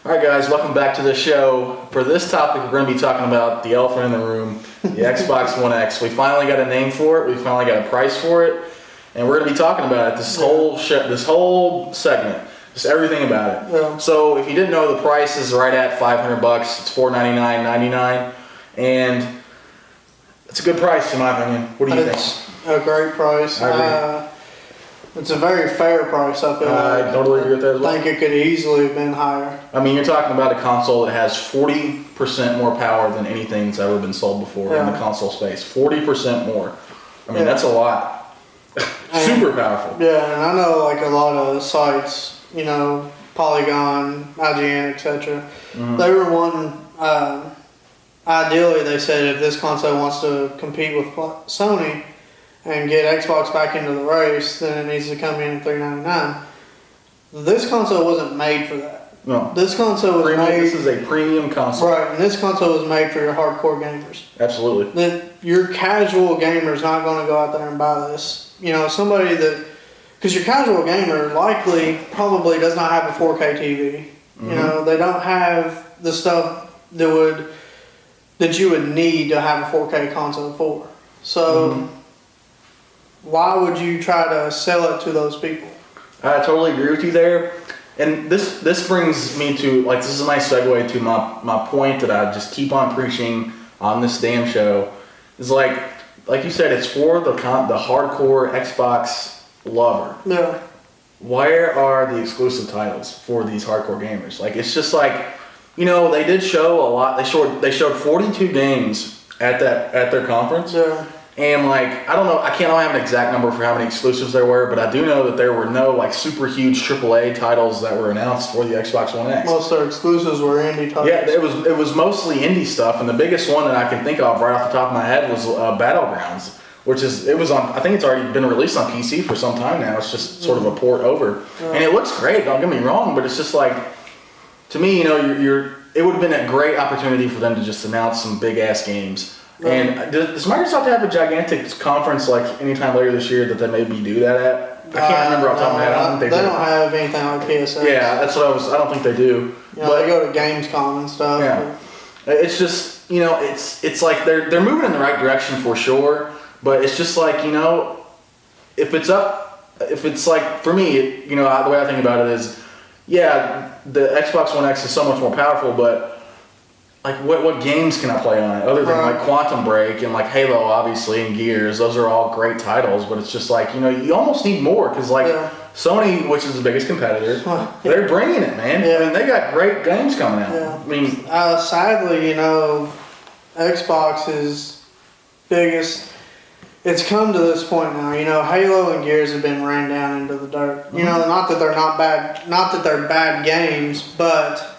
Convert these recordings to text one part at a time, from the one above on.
Alright guys, welcome back to the show. For this topic, we're going to be talking about the elephant in the room, the Xbox One X. We finally got a name for it, we finally got a price for it, and we're going to be talking about it this whole segment, just everything about it. Yeah. So if you didn't know, the price is right at $500. It's $499.99, and it's a good price in my opinion. What do you think? It's a great price. I agree. It's a very fair price, I feel like. I totally agree with that as well. I think it could easily have been higher. I mean, you're talking about a console that has 40% more power than anything that's ever been sold before in the console space. 40% more. I mean, that's a lot. Super powerful. Yeah, and I know like a lot of sites, you know, Polygon, IGN, etc. They were wanting, ideally they said if this console wants to compete with Sony and get Xbox back into the race, then it needs to come in at $399. This console wasn't made for that. No. This console was made. This is a premium console. Right, and this console was made for your hardcore gamers. Absolutely. That your casual gamer is not going to go out there and buy this. You know, somebody that, because your casual gamer probably does not have a 4K TV. You know, they don't have the stuff that you would need to have a 4K console for. So. Why would you try to sell it to those people? I totally agree with you there. And this brings me to, like, this is a nice segue to my point that I just keep on preaching on this damn show. Is like you said, it's for the hardcore Xbox lover. Yeah. Where are the exclusive titles for these hardcore gamers? Like, it's just like, you know, they did show a lot. They showed 42 games at their conference. Yeah. And like, I don't know, I don't have an exact number for how many exclusives there were, but I do know that there were no like super huge AAA titles that were announced for the Xbox One X. Most of their exclusives were indie titles. Yeah, it was mostly indie stuff, and the biggest one that I can think of right off the top of my head was Battlegrounds, I think it's already been released on PC for some time now. It's just sort of a port over, and it looks great. Don't get me wrong, but it's just like, to me, you know, it would have been a great opportunity for them to just announce some big ass games. And does Microsoft have a gigantic conference like anytime later this year that they maybe do that at? I can't remember off the top of my head. I don't think they don't have anything like PSX. Yeah, that's what I don't think they do. You know, they go to Gamescom and stuff. Yeah, it's just, you know, it's like they're moving in the right direction for sure. But it's just like, you know, if it's like, for me, you know, the way I think about it is, yeah, the Xbox One X is so much more powerful, but like, what games can I play on it other than like Quantum Break and like Halo, obviously, and Gears? Those are all great titles, but it's just like, you know, you almost need more because like Sony, which is the biggest competitor, they're bringing it, man. Yeah. I mean, they got great games coming out. Yeah. I mean, sadly, you know, Xbox's biggest. It's come to this point now. You know, Halo and Gears have been ran down into the dirt. You know, not that they're bad games, but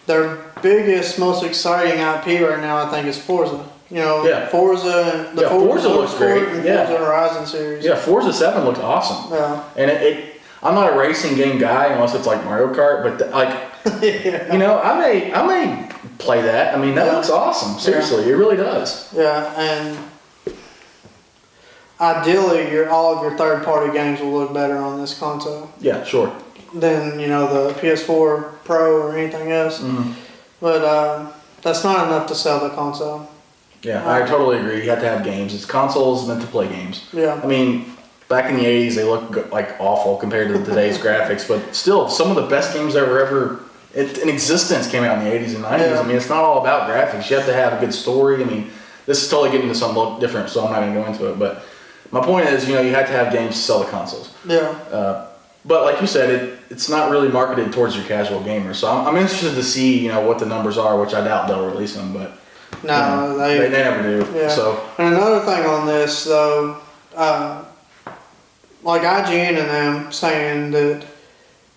their biggest, most exciting IP right now, I think, is Forza. You know, Forza, the Forza looks great. And Forza Horizon series. Yeah, Forza 7 looks awesome. Yeah. And I'm not a racing game guy unless it's like Mario Kart, but you know, I may play that. I mean, that looks awesome. Seriously, it really does. Yeah, and ideally, all of your third-party games will look better on this console. Yeah, sure. Than, you know, the PS4 Pro or anything else. But that's not enough to sell the console. Yeah, I totally agree. You have to have games. It's consoles meant to play games. Yeah. I mean, back in the 80s, they looked like awful compared to today's graphics, but still, some of the best games that were ever in existence came out in the 80s and 90s. Yeah. I mean, it's not all about graphics. You have to have a good story. I mean, this is totally getting into something different, so I'm not going to go into it. But my point is, you know, you have to have games to sell the consoles. Yeah. But like you said, it's not really marketed towards your casual gamer. So I'm interested to see, you know, what the numbers are, which I doubt they'll release them. But no, they never do. Yeah. So. And another thing on this, though, like IGN and them saying that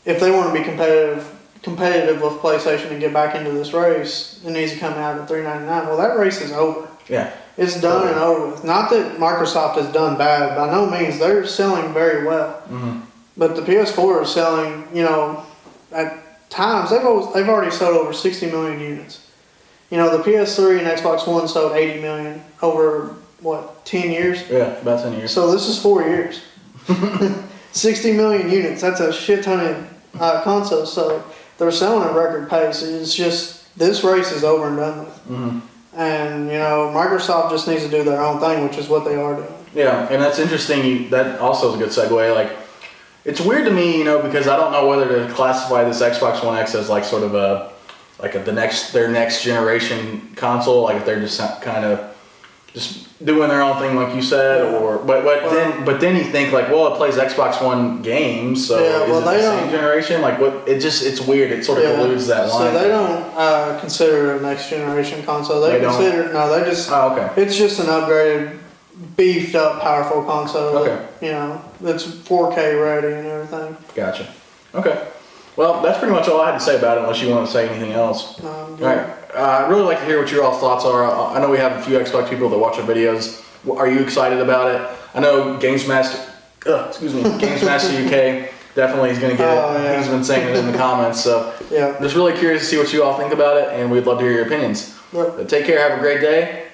if they want to be competitive with PlayStation and get back into this race, it needs to come out at $399. Well, that race is over. Yeah. It's done and over with. Not that Microsoft has done bad. By no means. They're selling very well. But the PS4 is selling, you know, at times, they've already sold over 60 million units. You know, the PS3 and Xbox One sold 80 million over, 10 years? Yeah, about 10 years. So this is 4 years. 60 million units. That's a shit ton of consoles. So they're selling at record pace. It's just this race is over and done with. Mm-hmm. And Microsoft just needs to do their own thing, which is what they are doing. Yeah, and that's interesting. That also is a good segue. Like, it's weird to me, because I don't know whether to classify this Xbox One X as like sort of their next generation console. Like if they're just kind of just doing their own thing, like you said, but then you think like, well, it plays Xbox One games, so is it the same generation? Like what? It's weird. It sort of eludes that line. So they don't consider it a next generation console. They consider they just. Oh, okay. It's just an upgraded, beefed up, powerful console. Okay. That's 4K ready and everything. Gotcha. Okay. Well, that's pretty much all I had to say about it, unless you want to say anything else. All right. I'd really like to hear what your all thoughts are. I know we have a few Xbox people that watch our videos. Are you excited about it? I know Games Master UK definitely is going to get it. Yeah. He's been saying it in the comments. So yeah. I'm just really curious to see what you all think about it, and we'd love to hear your opinions. Yep. Take care. Have a great day.